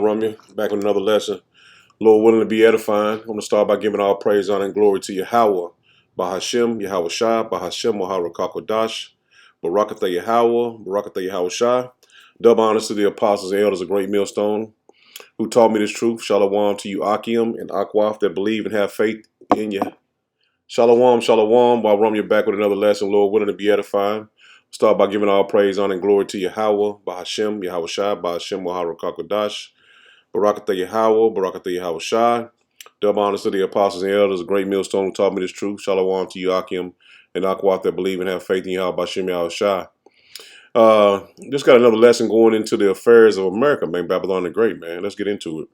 Romeo, back with another lesson. Lord willing to be edifying. I'm going to start by giving all praise, honor, and glory to Yahweh, Bahashem, Yahweh Shai, Bahashem, Mohara Kakodash, Barakatha Yahweh, Barakatha Yahweh Shai. Double honors to the apostles and elders of Great Millstone who taught me this truth. Shalom to you, Akim and Akwaf, that believe and have faith in you. Shalom, shalom. While Romeo back with another lesson, Lord willing to be edifying. Start by giving all praise, honor, and glory to Yahweh, Bahashem, Yahweh Shai, Bahashem, Mohara Kakodash. Barakatha Yahweh, Barakatha Yahweh Shai. Double honors to the apostles and elders of Great Millstone who taught me this truth. Shalom to you, Akim and Akwat, that believe and have faith in Yahweh, Bashem Yahweh Shai. Just got another lesson going into the affairs of America, man. Babylon the Great, man. Let's get into it.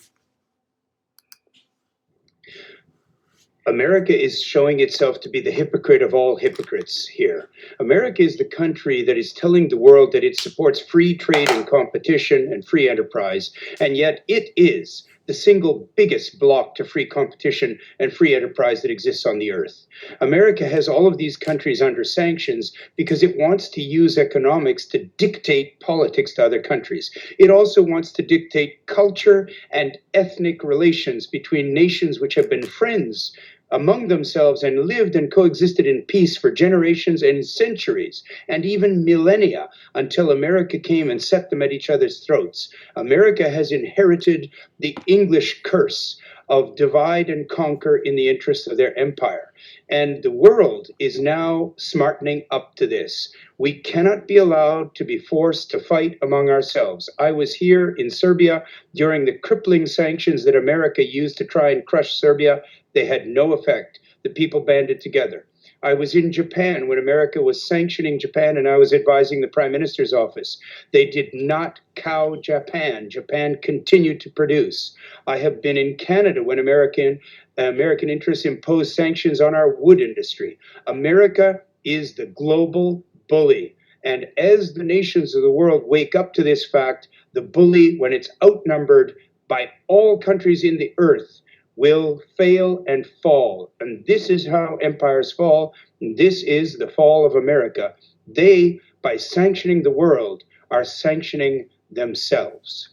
America is showing itself to be the hypocrite of all hypocrites here. America is the country that is telling the world that it supports free trade and competition and free enterprise, and yet it is the single biggest block to free competition and free enterprise that exists on the earth. America has all of these countries under sanctions because it wants to use economics to dictate politics to other countries. It also wants to dictate culture and ethnic relations between nations which have been friends among themselves and lived and coexisted in peace for generations and centuries and even millennia until America came and set them at each other's throats. America has inherited the English curse of divide and conquer in the interests of their empire. And the world is now smartening up to this. We cannot be allowed to be forced to fight among ourselves. I was here in Serbia during the crippling sanctions that America used to try and crush Serbia. They had no effect. The people banded together. I was in Japan when America was sanctioning Japan, and I was advising the Prime Minister's office. They did not cow Japan. Japan continued to produce. I have been in Canada when American interests imposed sanctions on our wood industry. America is the global bully. And as the nations of the world wake up to this fact, the bully, when it's outnumbered by all countries in the earth, will fail and fall. And this is how empires fall. This is the fall of America. They, by sanctioning the world, are sanctioning themselves.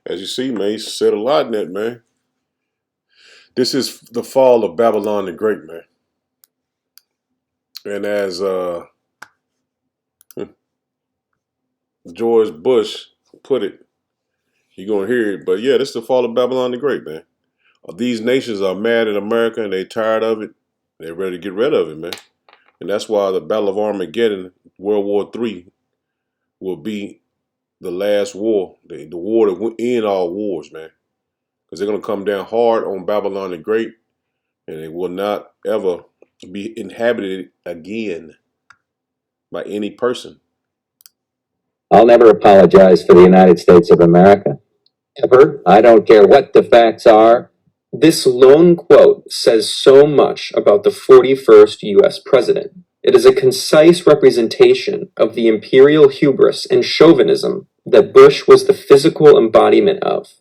As you see, man, he said a lot in that, man. This is the fall of Babylon the Great, man. And as George Bush put it, you're going to hear it. But yeah, this is the fall of Babylon the Great, man. These nations are mad at America and they're tired of it. They're ready to get rid of it, man. And that's why the Battle of Armageddon, World War III, will be the last war, the war that will end all wars, man. Because they're going to come down hard on Babylon the Great, and it will not ever be inhabited again by any person. I'll never apologize for the United States of America. Ever. I don't care what the facts are. This lone quote says so much about the 41st U.S. president. It is a concise representation of the imperial hubris and chauvinism that Bush was the physical embodiment of.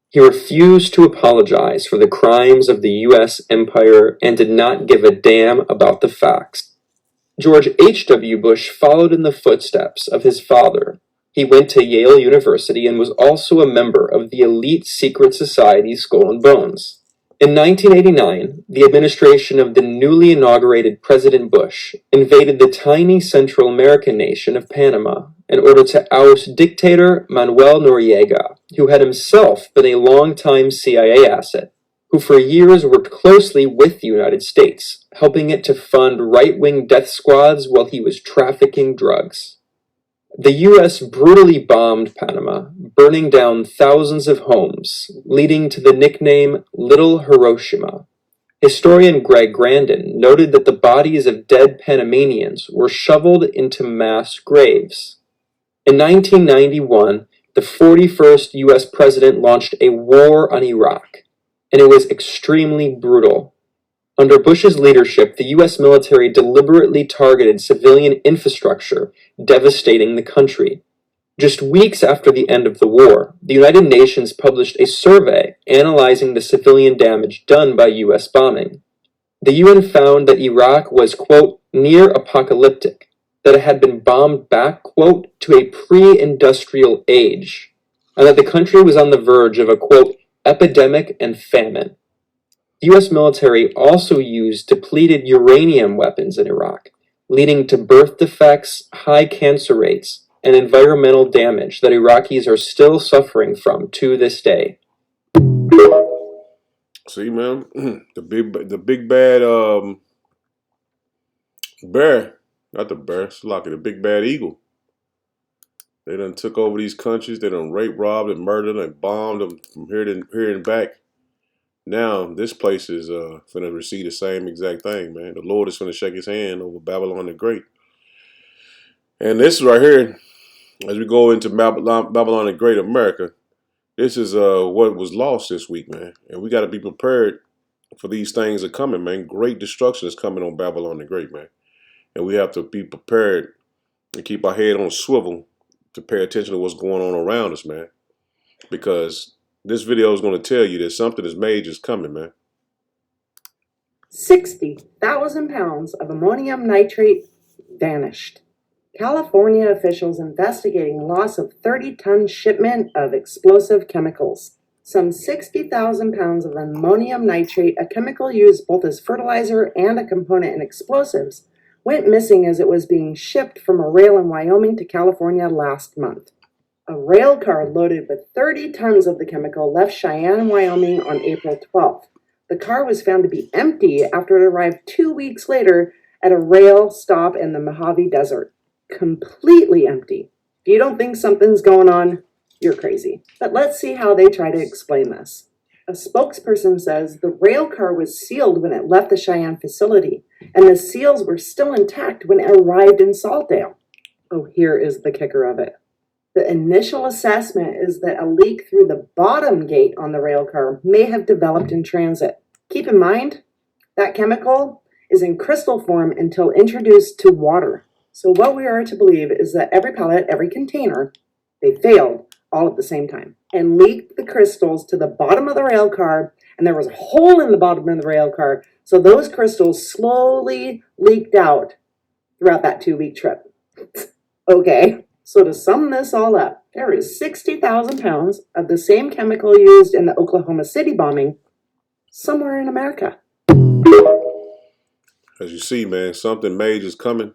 He refused to apologize for the crimes of the U.S. empire and did not give a damn about the facts. George H.W. Bush followed in the footsteps of his father. He went to Yale University and was also a member of the elite secret society Skull and Bones. In 1989, the administration of the newly inaugurated President Bush invaded the tiny Central American nation of Panama in order to oust dictator Manuel Noriega, who had himself been a longtime CIA asset, who for years worked closely with the United States, helping it to fund right-wing death squads while he was trafficking drugs. The U.S. brutally bombed Panama, burning down thousands of homes, leading to the nickname Little Hiroshima. Historian Greg Grandin noted that the bodies of dead Panamanians were shoveled into mass graves. In 1991, the 41st U.S. president launched a war on Iraq, and it was extremely brutal. Under Bush's leadership, the U.S. military deliberately targeted civilian infrastructure, devastating the country. Just weeks after the end of the war, the United Nations published a survey analyzing the civilian damage done by U.S. bombing. The UN found that Iraq was, quote, near apocalyptic, that it had been bombed back, quote, to a pre-industrial age. and that the country was on the verge of a, quote, epidemic and famine. The U.S. military also used depleted uranium weapons in Iraq, leading to birth defects, high cancer rates, and environmental damage that Iraqis are still suffering from to this day. See, man, the big bad bear, not the bear, Slocky, the big bad eagle. They done took over these countries. They done raped, robbed, and murdered, and bombed them from here and back. Now this place is finna receive the same exact thing, man. The Lord is finna shake His hand over Babylon the Great. And this right here, as we go into Babylon the Great America, this is what was lost this week, man. And we got to be prepared for these things are coming, man. Great destruction is coming on Babylon the Great, man. And we have to be prepared and keep our head on a swivel to pay attention to what's going on around us, man. Because this video is going to tell you that something is major is coming, man. 60,000 pounds of ammonium nitrate vanished. California officials investigating loss of 30-ton shipment of explosive chemicals. Some 60,000 pounds of ammonium nitrate, a chemical used both as fertilizer and a component in explosives, went missing as it was being shipped from a rail in Wyoming to California last month. A rail car loaded with 30 tons of the chemical left Cheyenne, Wyoming on April 12th. The car was found to be empty after it arrived 2 weeks later at a rail stop in the Mojave Desert. Completely empty. If you don't think something's going on, you're crazy. But let's see how they try to explain this. A spokesperson says the rail car was sealed when it left the Cheyenne facility, and the seals were still intact when it arrived in Saltdale. Oh, here is the kicker of it. The initial assessment is that a leak through the bottom gate on the rail car may have developed in transit. Keep in mind, that chemical is in crystal form until introduced to water. So what we are to believe is that every pallet, every container, they failed all at the same time and leaked the crystals to the bottom of the rail car, and there was a hole in the bottom of the rail car, so those crystals slowly leaked out throughout that 2-week trip. Okay, so to sum this all up, there is 60,000 pounds of the same chemical used in the Oklahoma City bombing somewhere in America. As you see, man, something major is coming,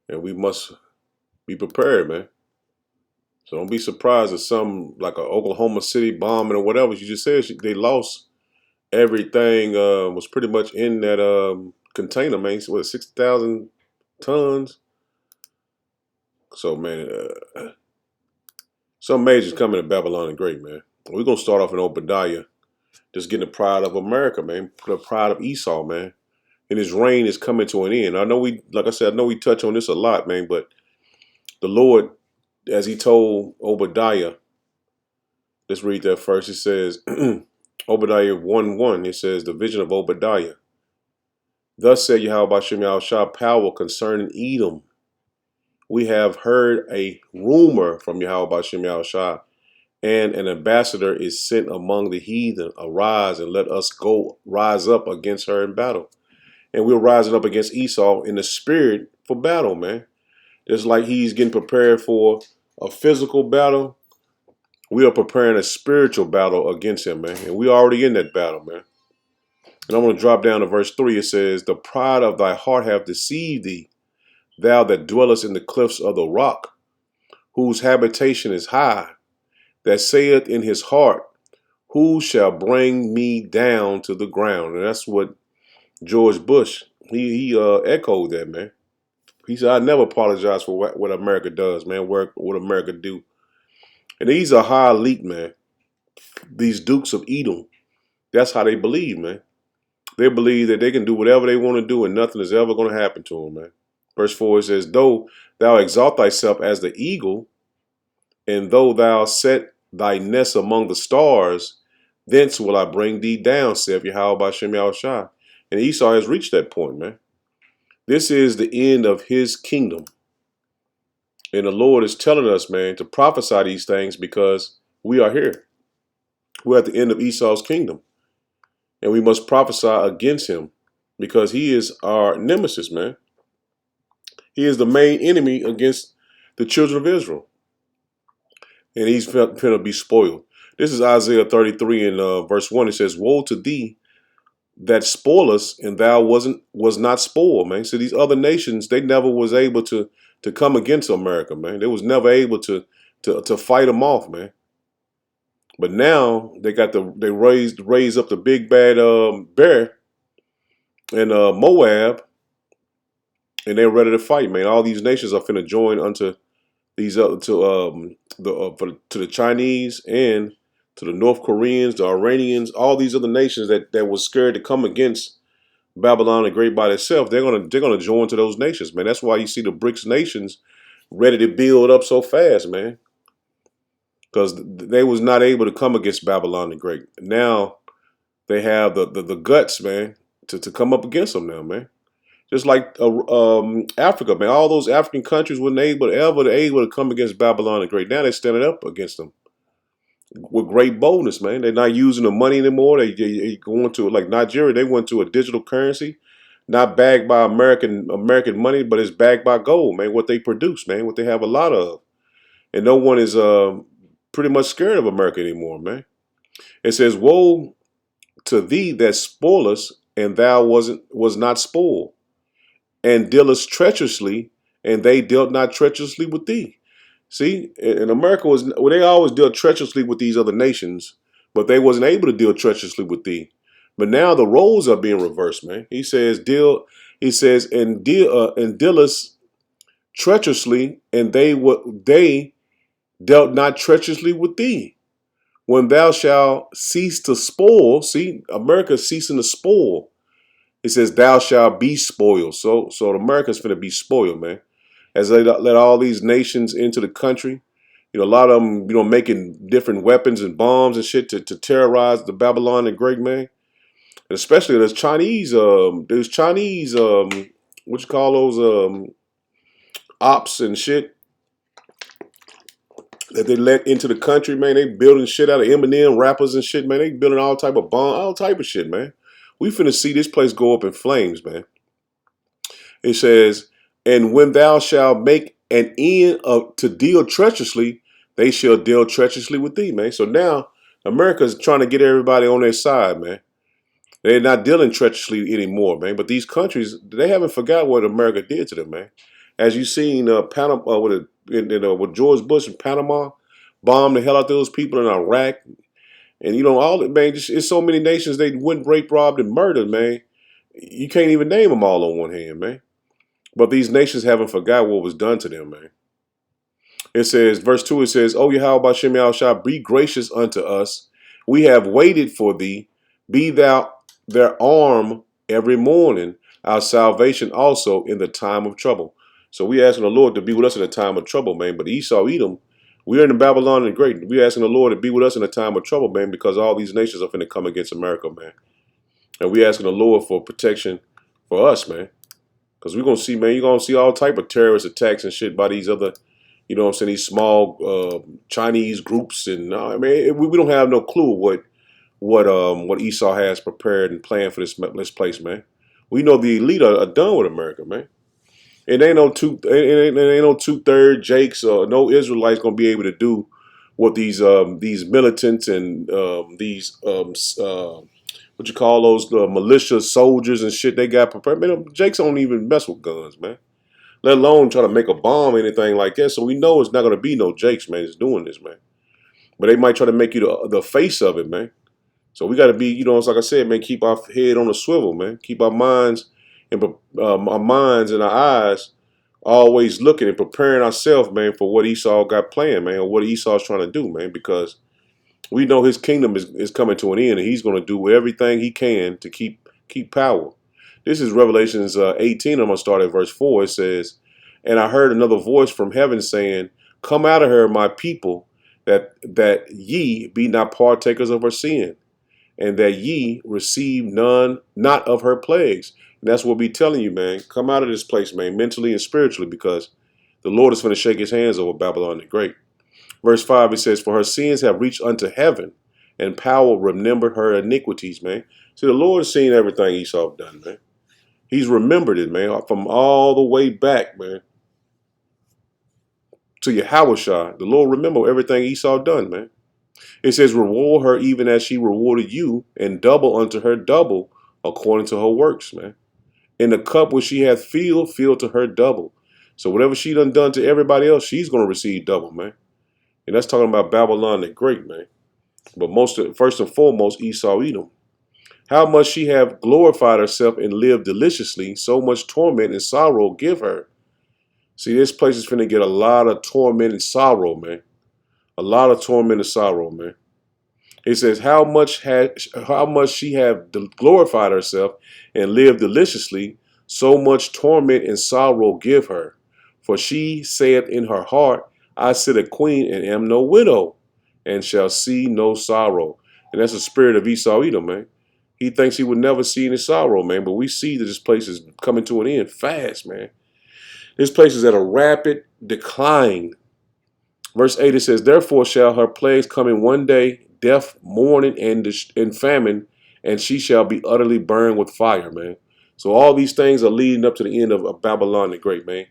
and we must be prepared, man. So don't be surprised if some, like a Oklahoma City bombing or whatever, you just said they lost everything, was pretty much in that container, man. So what, 60,000 tons? So, man, some major's coming to Babylon the Great, man. We're going to start off in Obadiah, just getting the pride of America, man. The pride of Esau, man. And his reign is coming to an end. I know like I said, I know we touch on this a lot, man, but the Lord, as he told Obadiah, let's read that first. It says, Obadiah 1:1, it says, the vision of Obadiah. Thus said Yahweh Shem Yahushua, power concerning Edom. We have heard a rumor from Yahweh Shem Yahushua, and an ambassador is sent among the heathen. Arise and let us go rise up against her in battle. And we're rising up against Esau in the spirit for battle, man. Just like he's getting prepared for a physical battle, we are preparing a spiritual battle against him, man. And we're already in that battle, man. And I'm going to drop down to verse 3. It says, the pride of thy heart hath deceived thee, thou that dwellest in the cliffs of the rock, whose habitation is high, that saith in his heart, who shall bring me down to the ground? And that's what George Bush, he echoed that, man. He said, I never apologize for what America does, man, what America do. And these are high elite, man. These dukes of Edom. That's how they believe, man. They believe that they can do whatever they want to do and nothing is ever going to happen to them, man. Verse 4, it says, though thou exalt thyself as the eagle, and though thou set thy nest among the stars, thence will I bring thee down, saith Yahweh by Shem Yahushua. And Esau has reached that point, man. This is the end of his kingdom. And the Lord is telling us, man, to prophesy these things because we are here. We're at the end of Esau's kingdom. And we must prophesy against him because he is our nemesis, man. He is the main enemy against the children of Israel. and he's finna be spoiled. This is Isaiah 33 and verse 1. It says, "Woe to thee that spoilest, and thou was not spoiled," man. So these other nations, they never was able to come against America, man. They was never able to fight them off, man. But now they raised up the big bad bear in Moab, and they're ready to fight, man. All these nations are finna join unto these to the Chinese and to the North Koreans, the Iranians, all these other nations that was scared to come against Babylon the Great by itself. They're gonna join to those nations, man. That's why you see the BRICS nations ready to build up so fast, man, because they was not able to come against Babylon the Great. Now they have the guts, man, to come up against them now, man. Just like Africa, man. All those African countries weren't able to come against Babylon the Great. Now they're standing up against them with great boldness, man. They're not using the money anymore. They going to, like Nigeria, they went to a digital currency, not backed by American money, but it's backed by gold, man. What they produce, man. What they have a lot of, and no one is pretty much scared of America anymore, man. It says, "Woe to thee that spoilest, and thou was not spoiled, and dealest treacherously, and they dealt not treacherously with thee." See, in America they always dealt treacherously with these other nations, but they wasn't able to deal treacherously with thee. But now the roles are being reversed, man. He says, and dealest treacherously, and they dealt not treacherously with thee. When thou shalt cease to spoil, see, America ceasing to spoil. It says, thou shalt be spoiled. So America's finna be spoiled, man. As they let all these nations into the country, a lot of them, making different weapons and bombs and shit to terrorize the Babylon the Great, man. And especially there's Chinese, what you call those, ops and shit that they let into the country, man. They building shit out of Eminem rappers and shit, man. They building all type of bomb, all type of shit, man. We finna see this place go up in flames, man. It says, and when thou shalt make an end to deal treacherously, they shall deal treacherously with thee, man. So now America's trying to get everybody on their side, man. They're not dealing treacherously anymore, man. But these countries, they haven't forgot what America did to them, man. As you seen Panama with George Bush in Panama, bombed the hell out those people in Iraq, and all that, man. It's so many nations they went rape, robbed, and murdered, man. You can't even name them all on one hand, man. But these nations haven't forgot what was done to them, man. It says, verse 2, it says, O Yahweh Bashem Yahushua, be gracious unto us. We have waited for thee. Be thou their arm every morning, our salvation also in the time of trouble. So we asking the Lord to be with us in the time of trouble, man. But Esau, Edom, we're in the Babylon the Great. We're asking the Lord to be with us in the time of trouble, man, because all these nations are finna come against America, man. And we asking the Lord for protection for us, man. Because we're going to see, man, you're going to see all type of terrorist attacks and shit by these other, these small Chinese groups. And I mean, we don't have no clue what Esau has prepared and planned for this place, man. We know the elite are done with America, man. It ain't no 2/3 Jakes or no Israelites going to be able to do what these militants and these what you call those militia soldiers and shit they got prepared. Man, Jakes don't even mess with guns, man. Let alone try to make a bomb or anything like that. So we know it's not going to be no Jakes, man, that's doing this, man. But they might try to make you the face of it, man. So we got to be, it's like I said, man, keep our head on a swivel, man. Keep our minds and our eyes always looking and preparing ourselves, man, for what Esau got planned, man, or what Esau's trying to do, man, because we know his kingdom is coming to an end, and he's going to do everything he can to keep power. This is Revelations 18. I'm going to start at verse 4. It says, and I heard another voice from heaven saying, come out of her, my people, that ye be not partakers of her sin, and that ye receive not of her plagues. And that's what we're telling you, man. Come out of this place, man, mentally and spiritually, because the Lord is going to shake his hands over Babylon the Great. Verse 5, it says, for her sins have reached unto heaven, and power remembered her iniquities, man. See, the Lord has seen everything Esau done, man. He's remembered it, man, from all the way back, man, to Yahushua. The Lord remember everything Esau done, man. It says, reward her even as she rewarded you, and double unto her double according to her works, man. In the cup which she hath filled, fill to her double. So whatever she done to everybody else, she's going to receive double, man. And that's talking about Babylon the Great, man. But first and foremost, Esau Edom. How much she have glorified herself and lived deliciously, so much torment and sorrow give her. See, this place is finna get a lot of torment and sorrow, man. A lot of torment and sorrow, man. It says, how much she have glorified herself and lived deliciously, so much torment and sorrow give her. For she saith in her heart, I sit a queen and am no widow, and shall see no sorrow. And that's the spirit of Esau Edom, man. He thinks he would never see any sorrow, man. But we see that this place is coming to an end fast, man. This place is at a rapid decline. Verse 8, it says, therefore shall her plagues come in one day, death, mourning, and famine, and she shall be utterly burned with fire, man. So all these things are leading up to the end of Babylon the Great, man.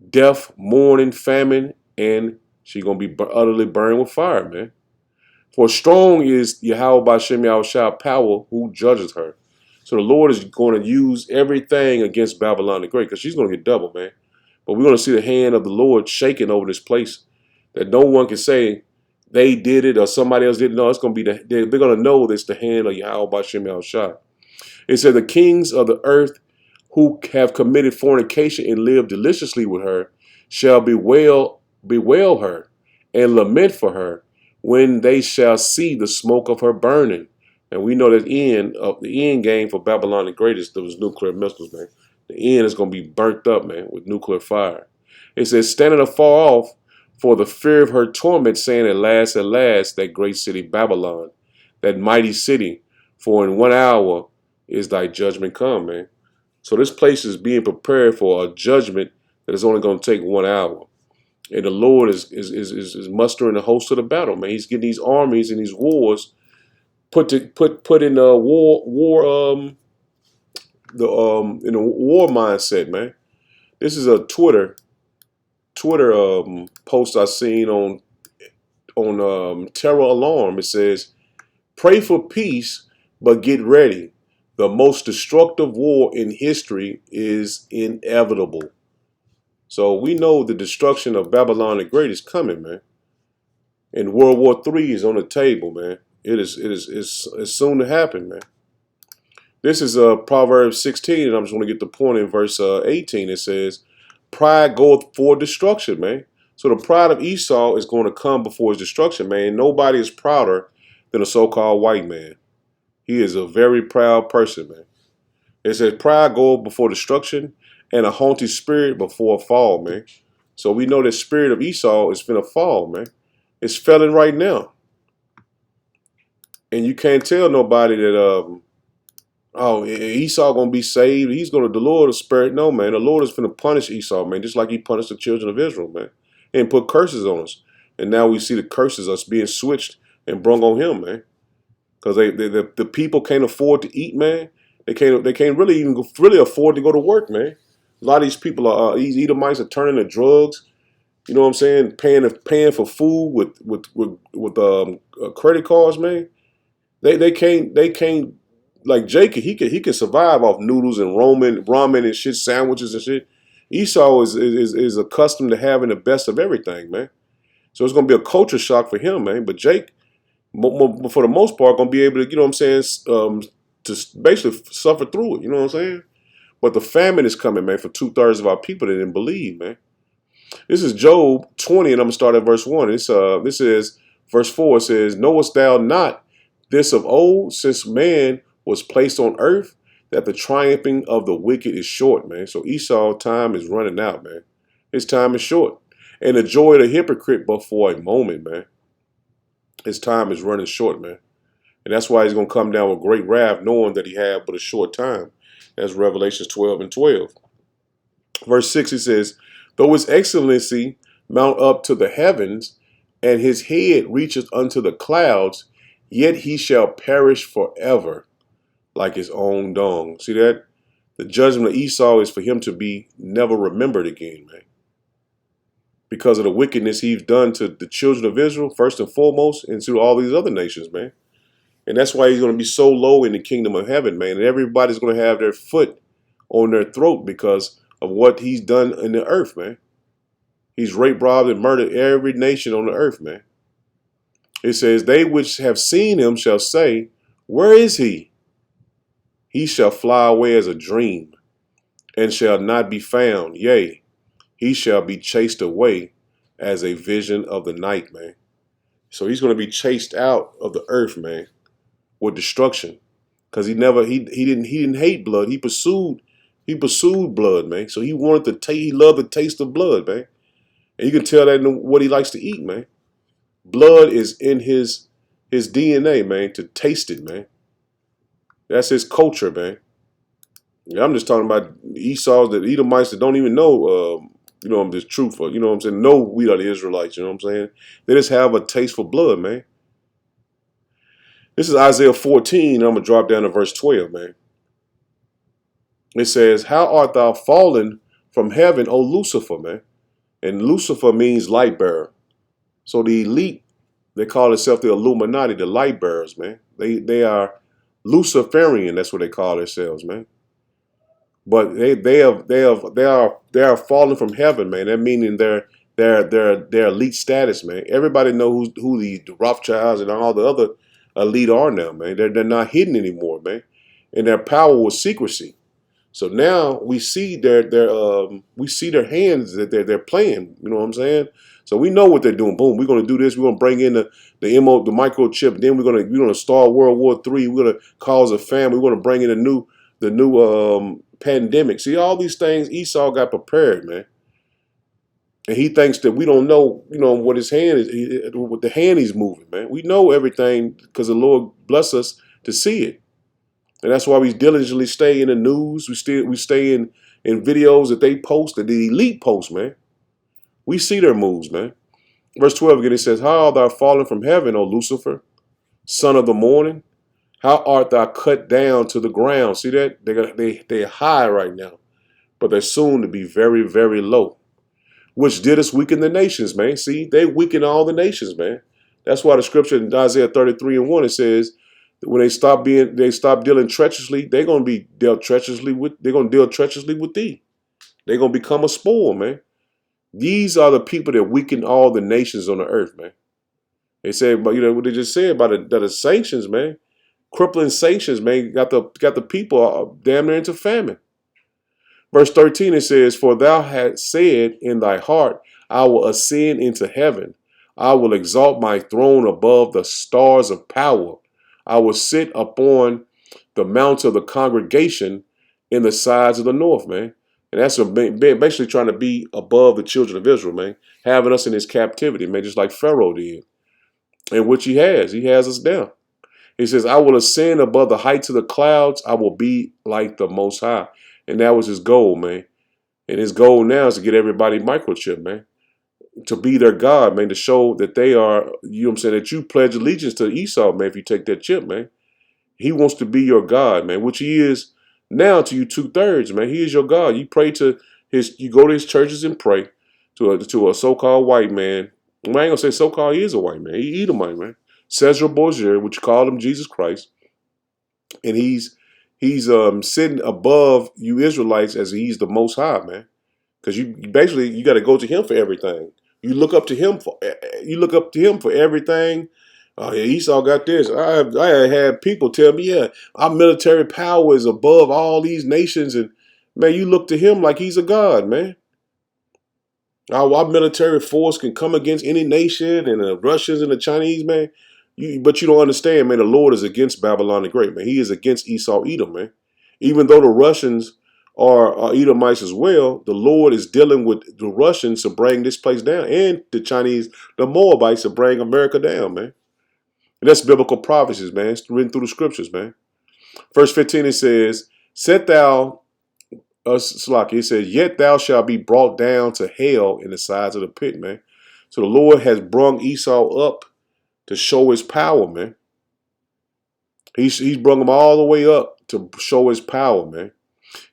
Death, mourning, famine, and she's going to be utterly burned with fire, man. For strong is Yahweh Bashem Yahushua power who judges her. So the Lord is going to use everything against Babylon the Great, because she's going to get double, man. But we're going to see the hand of the Lord shaking over this place, that no one can say they did it or somebody else didn't know. It's going to be they're going to know it's the hand of Yahweh Bashem Yahushua. It said the kings of the earth who have committed fornication and lived deliciously with her shall bewail her and lament for her when they shall see the smoke of her burning. And we know that the end game for Babylon the Great is those nuclear missiles, man. The end is going to be burnt up, man, with nuclear fire. It says, standing afar off for the fear of her torment, saying, at last, that great city Babylon, that mighty city, for in 1 hour is thy judgment come, man. So this place is being prepared for a judgment that is only going to take 1 hour. And the Lord is mustering the host of the battle, man. He's getting these armies and these wars put in a in a war mindset, man. This is a Twitter post I seen on Terror Alarm. It says, "Pray for peace, but get ready. The most destructive war in history is inevitable." So we know the destruction of Babylon the Great is coming, man. And World War III is on the table, man. It's soon to happen, man. This is Proverbs 16, and I'm just going to get the point in verse 18. It says, pride goeth for destruction, man. So the pride of Esau is going to come before his destruction, man. Nobody is prouder than a so-called white man. He is a very proud person, man. It says pride goeth before destruction, and a haughty spirit before a fall, man. So we know the spirit of Esau is finna fall, man. It's falling right now. And you can't tell nobody that Esau gonna be saved. The Lord will spare it. No, man. The Lord is finna punish Esau, man, just like he punished the children of Israel, man. And put curses on us. And now we see the curses us being switched and brung on him, man. Because the people can't afford to eat, man. They can't really even afford to go to work, man. A lot of these people these Edomites are turning to drugs. You know what I'm saying? Paying for food with credit cards, man. They can't like Jacob. He can survive off noodles and ramen and shit, sandwiches and shit. Esau is accustomed to having the best of everything, man. So it's gonna be a culture shock for him, man. But Jake, for the most part, gonna be able to, you know what I'm saying, to basically suffer through it. You know what I'm saying? But the famine is coming, man, for 2/3 of our people that didn't believe, man. This is Job 20, and I'm going to start at verse 1. This is verse 4. It says, knowest thou not this of old, since man was placed on earth, that the triumphing of the wicked is short, man. So Esau time is running out, man. His time is short. And the joy of the hypocrite but for a moment, man. His time is running short, man. And that's why he's going to come down with great wrath, knowing that he had but a short time. That's Revelations 12 and 12. Verse 6, it says, though his excellency mount up to the heavens, and his head reacheth unto the clouds, yet he shall perish forever, like his own dung. See that? The judgment of Esau is for him to be never remembered again, man. because of the wickedness he's done to the children of Israel, first and foremost, and to all these other nations, man. And that's why he's going to be so low in the kingdom of heaven, man. And everybody's going to have their foot on their throat because of what he's done in the earth, man. He's raped, robbed, and murdered every nation on the earth, man. It says, they which have seen him shall say, where is he? He shall fly away as a dream, and shall not be found. Yea, he shall be chased away as a vision of the night, man. So he's going to be chased out of the earth, man, with destruction. Because he didn't hate blood. He pursued blood, man. So he wanted to taste, he loved the taste of blood, man. And you can tell that in what he likes to eat, man. Blood is in his DNA, man, to taste it, man. That's his culture, man. I'm just talking about Esau's, the Edomites that don't even know, this truth. You know what I'm saying? No, we are the Israelites, you know what I'm saying? They just have a taste for blood, man. This is Isaiah 14, and I'm going to drop down to verse 12, man. It says, how art thou fallen from heaven, O Lucifer, man? And Lucifer means light bearer. So the elite, they call themselves the Illuminati, the light bearers, man. They are Luciferian, that's what they call themselves, man. But they are fallen from heaven, man. That meaning their elite status, man. Everybody knows who the Rothschilds and all the other elite are now, man. They're not hidden anymore, man. And their power was secrecy. So now we see their hands that they're playing. You know what I'm saying? So we know what they're doing. Boom, we're gonna do this. We're gonna bring in the microchip. Then we're gonna start World War III. We're gonna cause a famine. We're gonna bring in the new pandemic. See, all these things Esau got prepared, man. And he thinks that we don't know, what his hand is, what the hand he's moving, man. We know everything because the Lord bless us to see it. And that's why we diligently stay in the news. We stay in videos that they post, that the elite post, man. We see their moves, man. Verse 12 again, it says, how art thou fallen from heaven, O Lucifer, son of the morning? How art thou cut down to the ground? See that? They're high right now, but they're soon to be very, very low. Which didst weaken the nations, man. See, they weaken all the nations, man. That's why the scripture in Isaiah 33:1, it says, when they stop dealing treacherously, they're gonna deal treacherously with thee. They're gonna become a spoil, man. These are the people that weaken all the nations on the earth, man. They said, but what they just said about the sanctions, man. Crippling sanctions, man, got the people damn near into famine. Verse 13, it says, for thou hast said in thy heart, I will ascend into heaven. I will exalt my throne above the stars of power. I will sit upon the mount of the congregation in the sides of the north, man. And that's basically trying to be above the children of Israel, man. Having us in his captivity, man, just like Pharaoh did. And which he has. He has us down. He says, I will ascend above the heights of the clouds. I will be like the Most High. And that was his goal, man. And his goal now is to get everybody microchip, man. To be their God, man. To show that they are, that you pledge allegiance to Esau, man, if you take that chip, man. He wants to be your God, man, which he is now to you 2/3, man. He is your God. You pray to you go to his churches and pray to a so-called white man. I ain't gonna say so-called, he is a white man. He Edomite, man. Cesar Borgia, which you call him Jesus Christ. And he's sitting above you Israelites as he's the Most High, man. Because you got to go to him for everything. You look up to him for everything. Oh yeah, Esau got this. I had people tell me, yeah, our military power is above all these nations, and man, you look to him like he's a god, man. Our military force can come against any nation, and the Russians and the Chinese, man. But you don't understand, man. The Lord is against Babylon the Great, man. He is against Esau, Edom, man. Even though the Russians are Edomites as well, the Lord is dealing with the Russians to bring this place down, and the Chinese, the Moabites, to bring America down, man. And that's biblical prophecies, man. It's written through the scriptures, man. Verse 15, it says, set thou, Salaki, it says, yet thou shalt be brought down to hell in the sides of the pit, man. So the Lord has brung Esau up to show his power, man. He's brung him all the way up to show his power, man.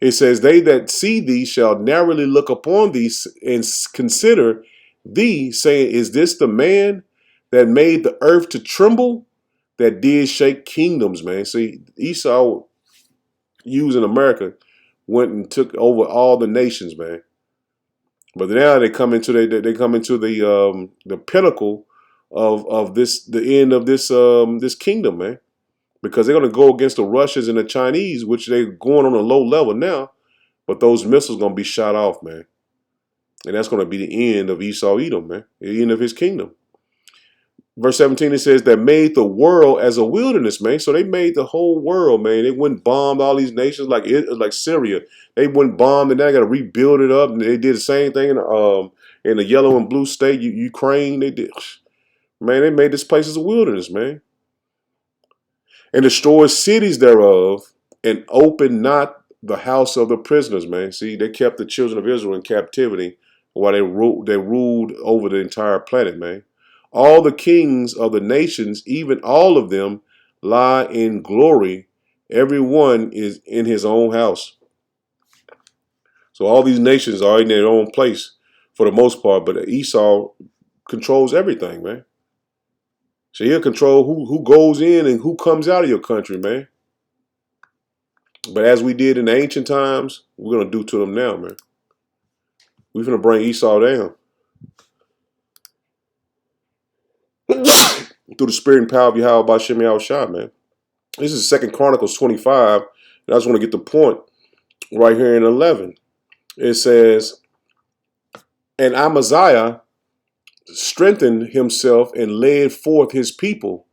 It says, they that see thee shall narrowly look upon thee and consider thee, saying, is this the man that made the earth to tremble, that did shake kingdoms, man? See, Esau, using America, went and took over all the nations, man. But now they come into the pinnacle of this, the end of this kingdom, man. Because they're gonna go against the Russians and the Chinese, which they're going on a low level now, but those missiles gonna be shot off, man. And that's gonna be the end of Esau Edom, man. The end of his kingdom. Verse 17, it says, that made the world as a wilderness, man. So they made the whole world, man. They went and bombed all these nations like Syria. They went and bombed, and now they got to rebuild it up. And they did the same thing in the yellow and blue state, Ukraine. They did, man. They made this place as a wilderness, man, and destroyed cities thereof, and opened not the house of the prisoners, man. See, they kept the children of Israel in captivity while they ruled over the entire planet, man. All the kings of the nations, even all of them, lie in glory. Every one is in his own house. So all these nations are in their own place for the most part, but Esau controls everything, man. So he'll control who goes in and who comes out of your country, man. But as we did in the ancient times, we're going to do to them now, man. We're going to bring Esau down. Through the spirit and power of Yahweh by Shem Yahushua, man. This is 2 Chronicles 25. And I just want to get the point right here in 11. It says, and Amaziah strengthened himself and led forth his people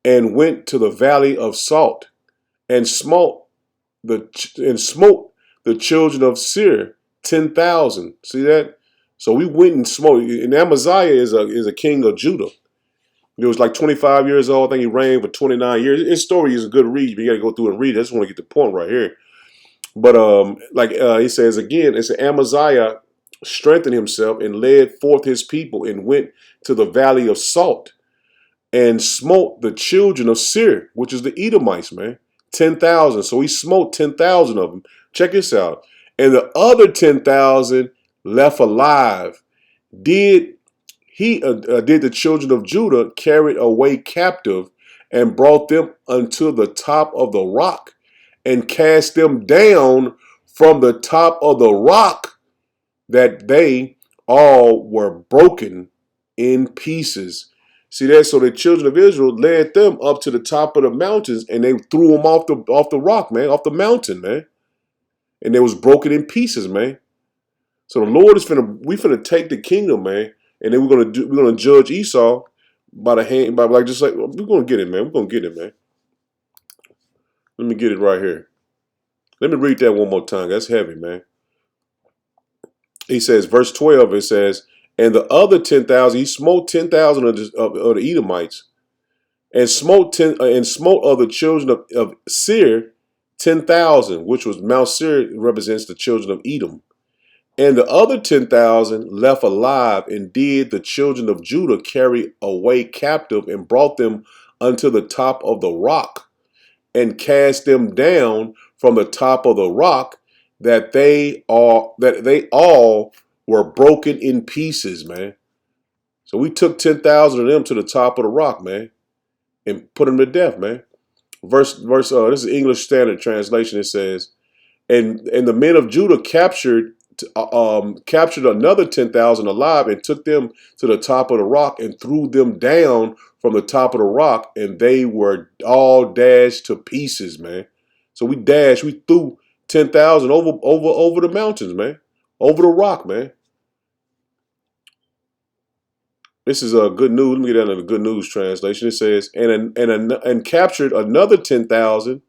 and went to the valley of Salt and smote the children of Seir 10,000. See that? So we went and smote. And Amaziah is a king of Judah. He was like 25 years old. I think he reigned for 29 years. His story is a good read. You got to go through and read it. I just want to get the point right here. But he says again, it's Amaziah strengthened himself and led forth his people and went to the valley of Salt and smote the children of Seir, which is the Edomites, man. 10,000. So he smote 10,000 of them. Check this out. And the other 10,000 left alive. Did the children of Judah carried away captive and brought them unto the top of the rock and cast them down from the top of the rock, that they all were broken in pieces. See that? So the children of Israel led them up to the top of the mountains, and they threw them off the rock, man, off the mountain, man, and they was broken in pieces, man. So the Lord is finna take the kingdom, man. And then we're gonna judge Esau by the hand, we're gonna get it, man. We're gonna get it, man. Let me get it right here. Let me read that one more time. That's heavy, man. He says, verse 12. It says, and the other 10,000, he smote 10,000 of the Edomites, and smote of the children of Seir 10,000, which was Mount Seir represents the children of Edom. And the other 10,000 left alive, and did the children of Judah carry away captive, and brought them unto the top of the rock, and cast them down from the top of the rock, that they all were broken in pieces, man. So we took 10,000 of them to the top of the rock, man, and put them to death, man. This is English Standard Translation. It says, and the men of Judah captured another 10,000 alive, and took them to the top of the rock and threw them down from the top of the rock, and they were all dashed to pieces, man. So we threw 10,000 over the mountains, man, over the rock, man. This is a good news. Let me get down to the Good News translation. It says, and captured another 10,000.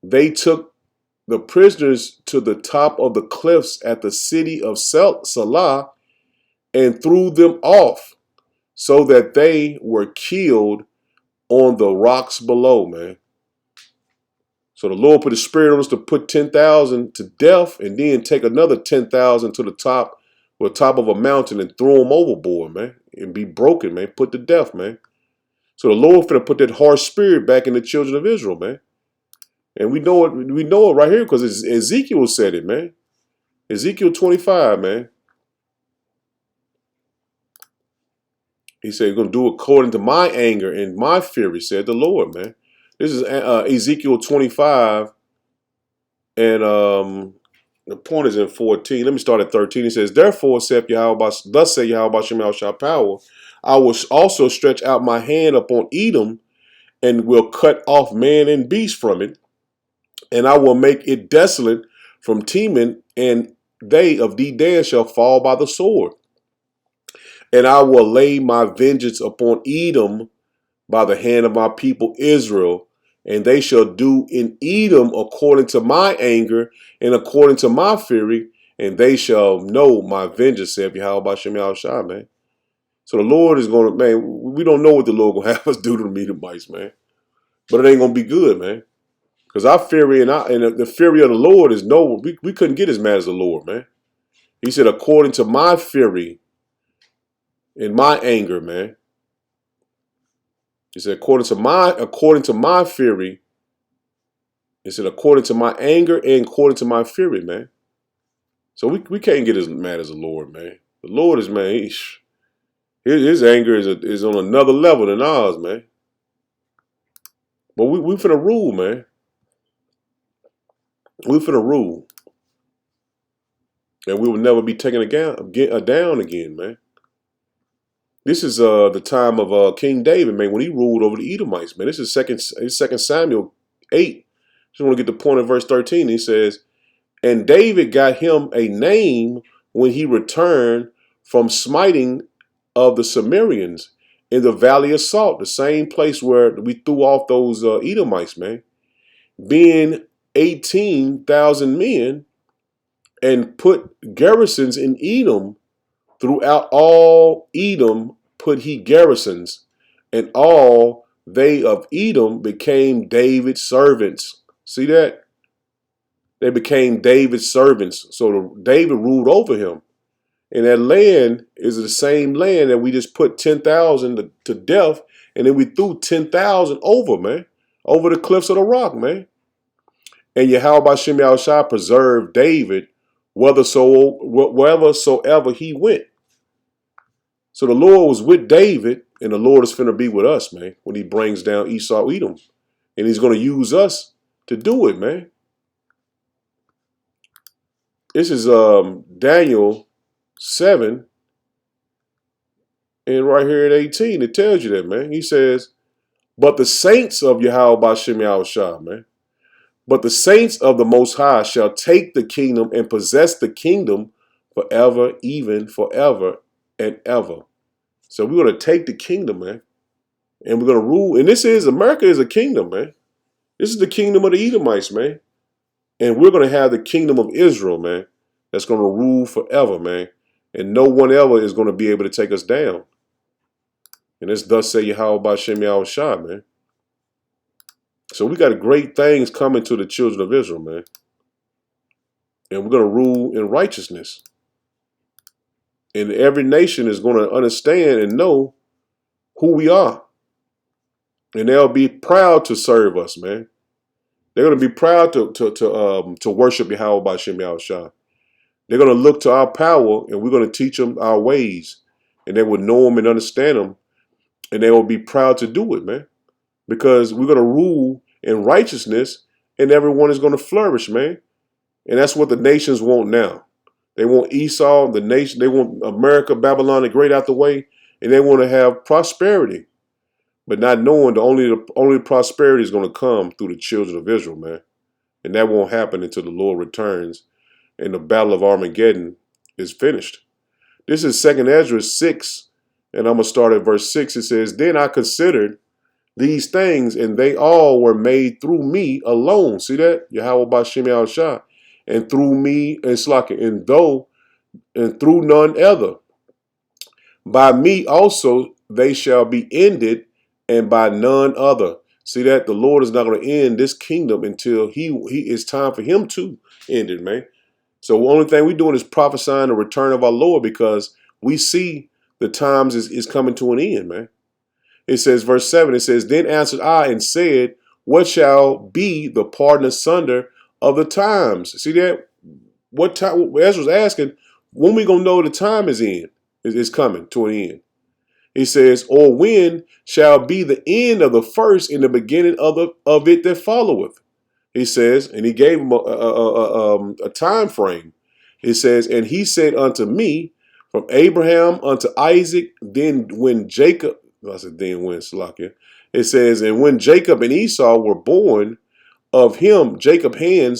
They took the prisoners to the top of the cliffs at the city of Salah, and threw them off, so that they were killed on the rocks below, man. So the Lord put his spirit on us to put 10,000 to death, and then take another 10,000 to the top of a mountain and throw them overboard, man, and be broken, man, put to death, man. So the Lord finna put that harsh spirit back in the children of Israel, man. And we know it right here, because Ezekiel said it, man. Ezekiel 25, man. He said, "Going to do according to my anger and my fury," said the Lord, man. This is Ezekiel 25, and the point is in 14. Let me start at 13. He says, "Therefore, thus say Yahweh Shem shall power, I will also stretch out my hand upon Edom, and will cut off man and beast from it, and I will make it desolate from Teman, and they of Dedan shall fall by the sword. And I will lay my vengeance upon Edom by the hand of my people Israel, and they shall do in Edom according to my anger and according to my fury, and they shall know my vengeance, saith Yahweh Shem Shai, man." So the Lord is going to, man, we don't know what the Lord going to have us do to the Edomites, man. But it ain't going to be good, man. Because our fury and the fury of the Lord is we couldn't get as mad as the Lord, man. He said, according to my fury and my anger, man. He said, according to my fury. He said, according to my anger and according to my fury, man. So we can't get as mad as the Lord, man. The Lord is, man, his anger is on another level than ours, man. But we finna rule, man. We finna rule. And we will never be taken down again, man. This is the time of King David, man, when he ruled over the Edomites, man. This is 2 Samuel 8. Just want to get the point of verse 13. He says, "And David got him a name when he returned from smiting of the Sumerians in the valley of Salt," the same place where we threw off those Edomites, man. "Being 18,000 men, and put garrisons in Edom. Throughout all Edom put he garrisons, and all they of Edom became David's servants." See that? They became David's servants. So David ruled over him. And that land is the same land that we just put 10,000 to death, and then we threw 10,000 over, man. Over the cliffs of the rock, man. And Yahweh Shem Shai preserved David wheresoever he went. So the Lord was with David, and the Lord is finna be with us, man, when he brings down Esau, Edom. And he's going to use us to do it, man. This is Daniel 7, and right here at 18, it tells you that, man. He says, "But the saints of Yahweh Shem Shai, man, but the saints of the Most High shall take the kingdom and possess the kingdom forever, even forever and ever." So we're going to take the kingdom, man. And we're going to rule. And America is a kingdom, man. This is the kingdom of the Edomites, man. And we're going to have the kingdom of Israel, man. That's going to rule forever, man. And no one ever is going to be able to take us down. And it's thus say Yahweh Shem Shai, man. So we got great things coming to the children of Israel, man. And we're going to rule in righteousness. And every nation is going to understand and know who we are. And they'll be proud to serve us, man. They're going to be proud to worship Yahweh by Shem Shai. They're going to look to our power, and we're going to teach them our ways. And they will know them and understand them. And they will be proud to do it, man. Because we're going to rule in righteousness, and everyone is going to flourish, man. And that's what the nations want now. They want Esau, the nation. They want America, Babylon, the great out the way. And they want to have prosperity. But not knowing the only prosperity is going to come through the children of Israel, man. And that won't happen until the Lord returns and the battle of Armageddon is finished. This is 2 Ezra 6, and I'm going to start at verse 6. It says, "Then I considered these things, and they all were made through me alone." See that? Yahweh B'Shem Shai. "And through me, and Slaka, and through none other. By me also they shall be ended, and by none other." See that? The Lord is not going to end this kingdom until he it's time for him to end it, man. So the only thing we're doing is prophesying the return of our Lord, because we see the times is coming to an end, man. It says, verse 7, it says, "Then answered I and said, what shall be the pardon asunder of the times?" See that? What time? Ezra's asking, when we going to know the time is coming to an end? He says, or when shall be the end of the first and the beginning of it that followeth? He says, and he gave him a time frame. It says, and he said unto me, from Abraham unto Isaac, then when Jacob, I said, then when, Salakia. It says, and when Jacob and Esau were born, of him Jacob hand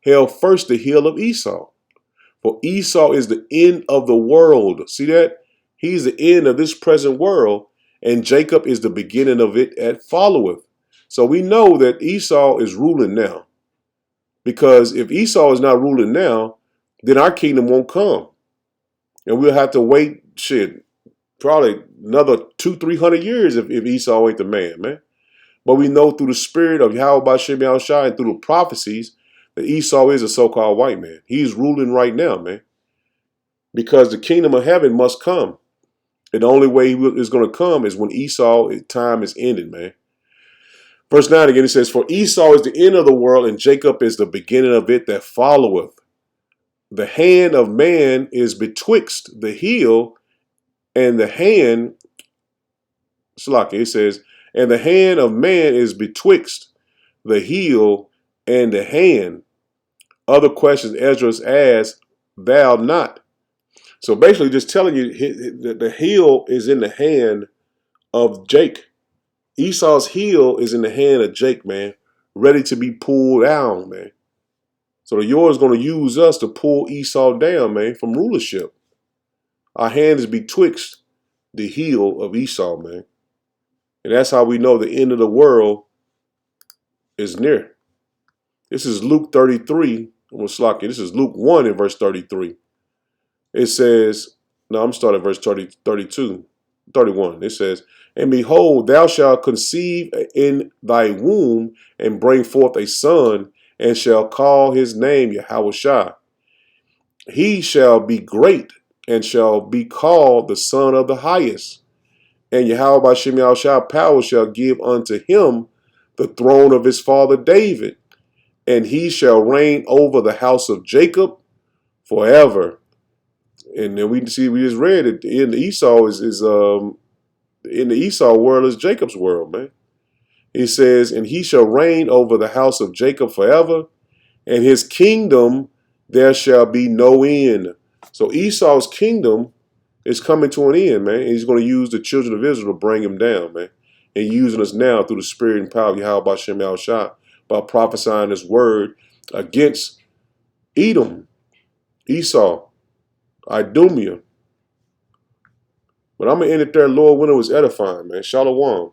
held first the heel of Esau. For Esau is the end of the world. See that? He's the end of this present world, and Jacob is the beginning of it that followeth. So we know that Esau is ruling now. Because if Esau is not ruling now, then our kingdom won't come. And we'll have to wait, probably another 200-300 years if Esau ain't the man. But we know through the spirit of Yahweh B'Shem Yahushua and through the prophecies that Esau is a so-called white man. He's ruling right now, man. Because the kingdom of heaven must come. And the only way he is going to come is when Esau's time is ended, man. Verse 9 again, it says, for Esau is the end of the world, and Jacob is the beginning of it that followeth. The hand of man is betwixt the heel and the hand. Slaki, it says, and the hand of man is betwixt the heel and the hand. Other questions Esdras asked, thou not. So basically just telling you that the heel is in the hand of Jake. Esau's heel is in the hand of Jake, man, ready to be pulled down, man. So the Lord is going to use us to pull Esau down, man, from rulership. Our hand is betwixt the heel of Esau, man. And that's how we know the end of the world is near. This is Luke 33. This is Luke 1 in verse 33. It says, no, I'm starting at verse 31. It says, and behold, thou shalt conceive in thy womb and bring forth a son, and shall call his name Yahushua. He shall be great, and shall be called the Son of the Highest. And Yahweh B'Shem Yahushua power shall give unto him the throne of his father David, and he shall reign over the house of Jacob forever. And then we just read it in the Esau in the Esau world is Jacob's world, man. He says, and he shall reign over the house of Jacob forever, and his kingdom there shall be no end. So Esau's kingdom is coming to an end, man. And he's going to use the children of Israel to bring him down, man. And using us now through the spirit and power of Yahweh B'Shem Yahushua by prophesying his word against Edom, Esau, Idumea. But I'm going to end it there, Lord, when it was edifying, man. Shalom.